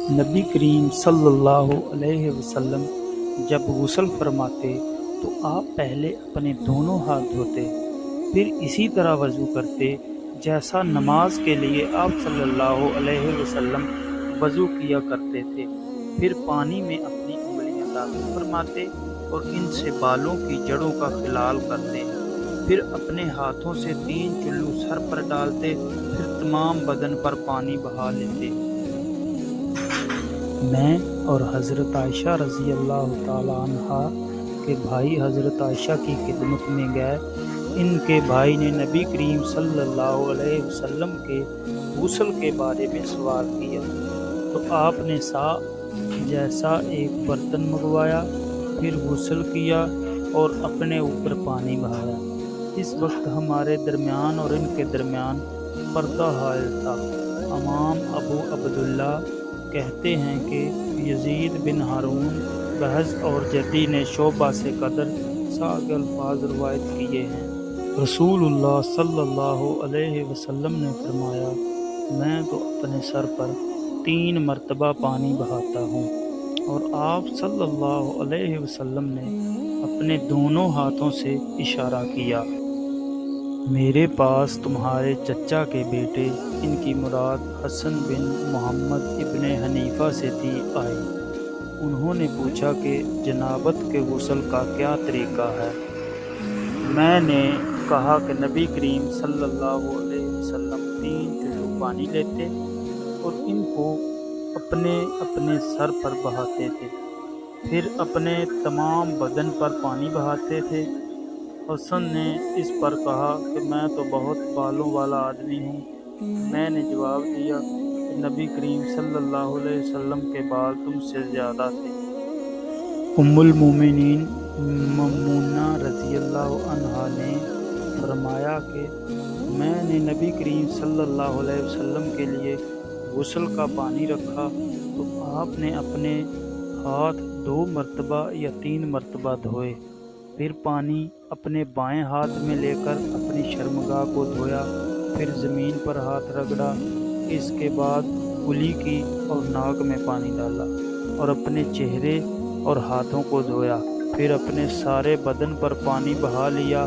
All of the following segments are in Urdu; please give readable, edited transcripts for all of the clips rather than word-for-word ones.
نبی کریم صلی اللہ علیہ وسلم جب غسل فرماتے تو آپ پہلے اپنے دونوں ہاتھ دھوتے، پھر اسی طرح وضو کرتے جیسا نماز کے لیے آپ صلی اللہ علیہ وسلم وضو کیا کرتے تھے۔ پھر پانی میں اپنی انگلیاں داخل فرماتے اور ان سے بالوں کی جڑوں کا خلال کرتے، پھر اپنے ہاتھوں سے 3 چلو سر پر ڈالتے، پھر تمام بدن پر پانی بہا لیتے۔ میں اور حضرت عائشہ رضی اللہ تعالیٰ عنہا کے بھائی حضرت عائشہ کی خدمت میں گئے۔ ان کے بھائی نے نبی کریم صلی اللہ علیہ وسلم کے غسل کے بارے میں سوال کیا تو آپ نے سا جیسا ایک برتن منگوایا، پھر غسل کیا اور اپنے اوپر پانی بہایا۔ اس وقت ہمارے درمیان اور ان کے درمیان پردہ حائل تھا۔ امام ابو عبداللہ کہتے ہیں کہ یزید بن ہارون بحث اور جدی نے شعبہ سے قدر کے الفاظ روایت کیے ہیں۔ رسول اللہ صلی اللہ علیہ وسلم نے فرمایا، میں تو اپنے سر پر 3 مرتبہ پانی بہاتا ہوں، اور آپ صلی اللہ علیہ وسلم نے اپنے دونوں ہاتھوں سے اشارہ کیا۔ میرے پاس تمہارے چچا کے بیٹے، ان کی مراد حسن بن محمد ابن حنیفہ سے تھی، آئے۔ انہوں نے پوچھا کہ جنابت کے غسل کا کیا طریقہ ہے؟ میں نے کہا کہ نبی کریم صلی اللہ علیہ وسلم 3 چلو پانی لیتے اور ان کو اپنے اپنے سر پر بہاتے تھے، پھر اپنے تمام بدن پر پانی بہاتے تھے۔ حسن نے اس پر کہا کہ میں تو بہت بالوں والا آدمی ہوں۔ میں نے جواب دیا کہ نبی کریم صلی اللہ علیہ وسلم کے بال تم سے زیادہ تھے۔ ام المومنین ممونہ رضی اللہ عنہا نے فرمایا کہ میں نے نبی کریم صلی اللہ علیہ وسلم کے لیے غسل کا پانی رکھا تو آپ نے اپنے ہاتھ 2 مرتبہ یا 3 مرتبہ دھوئے، پھر پانی اپنے بائیں ہاتھ میں لے کر اپنی شرمگاہ کو دھویا، پھر زمین پر ہاتھ رگڑا، اس کے بعد کلی کی اور ناک میں پانی ڈالا اور اپنے چہرے اور ہاتھوں کو دھویا، پھر اپنے سارے بدن پر پانی بہا لیا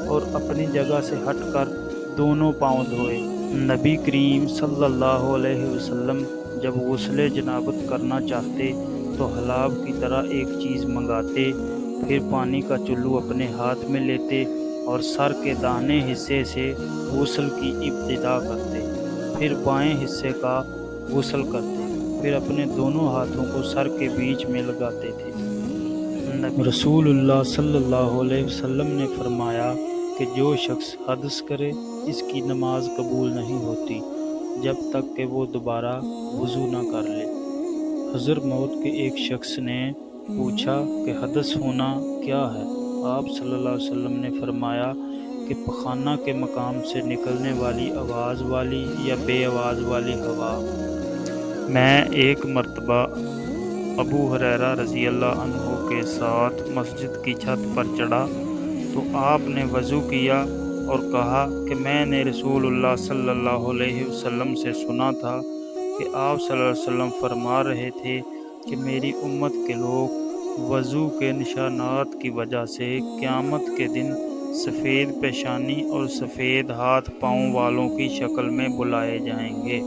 اور اپنی جگہ سے ہٹ کر دونوں پاؤں دھوئے۔ نبی کریم صلی اللہ علیہ وسلم جب غسل جنابت کرنا چاہتے تو حلاب کی طرح ایک چیز منگاتے، پھر پانی کا چلو اپنے ہاتھ میں لیتے اور سر کے داہنے حصے سے غسل کی ابتدا کرتے، پھر بائیں حصے کا غسل کرتے، پھر اپنے دونوں ہاتھوں کو سر کے بیچ میں لگاتے تھے۔ رسول اللہ صلی اللہ علیہ وسلم نے فرمایا کہ جو شخص حدث کرے اس کی نماز قبول نہیں ہوتی جب تک کہ وہ دوبارہ وضو نہ کر لے۔ حضرموت کے ایک شخص نے پوچھا کہ حدث ہونا کیا ہے؟ آپ صلی اللہ علیہ وسلم نے فرمایا کہ پخانہ کے مقام سے نکلنے والی آواز والی یا بے آواز والی ہوا۔ میں ایک مرتبہ ابو ہریرہ رضی اللہ عنہ کے ساتھ مسجد کی چھت پر چڑھا تو آپ نے وضو کیا اور کہا کہ میں نے رسول اللہ صلی اللہ علیہ وسلم سے سنا تھا کہ آپ صلی اللہ علیہ وسلم فرما رہے تھے کہ میری امت کے لوگ وضو کے نشانات کی وجہ سے قیامت کے دن سفید پیشانی اور سفید ہاتھ پاؤں والوں کی شکل میں بلائے جائیں گے،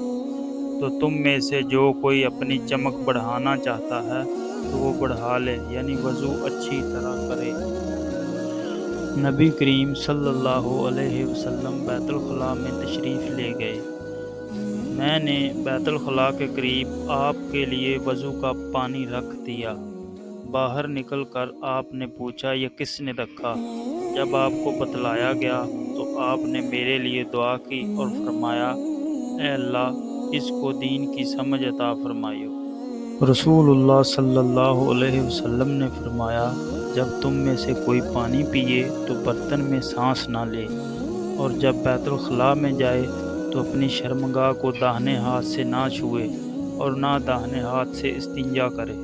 تو تم میں سے جو کوئی اپنی چمک بڑھانا چاہتا ہے تو وہ بڑھا لے، یعنی وضو اچھی طرح کرے۔ نبی کریم صلی اللہ علیہ وسلم بیت الخلاء میں تشریف لے گئے۔ میں نے بیت الخلاء کے قریب آپ کے لیے وضو کا پانی رکھ دیا۔ باہر نکل کر آپ نے پوچھا یہ کس نے رکھا؟ جب آپ کو بتلایا گیا تو آپ نے میرے لیے دعا کی اور فرمایا، اے اللہ اس کو دین کی سمجھ عطا فرمائیو۔ رسول اللہ صلی اللہ علیہ وسلم نے فرمایا، جب تم میں سے کوئی پانی پیے تو برتن میں سانس نہ لے، اور جب بیت الخلاء میں جائے تو اپنی شرمگاہ کو داہنے ہاتھ سے نہ چھوئے اور نہ داہنے ہاتھ سے استنجا کرے۔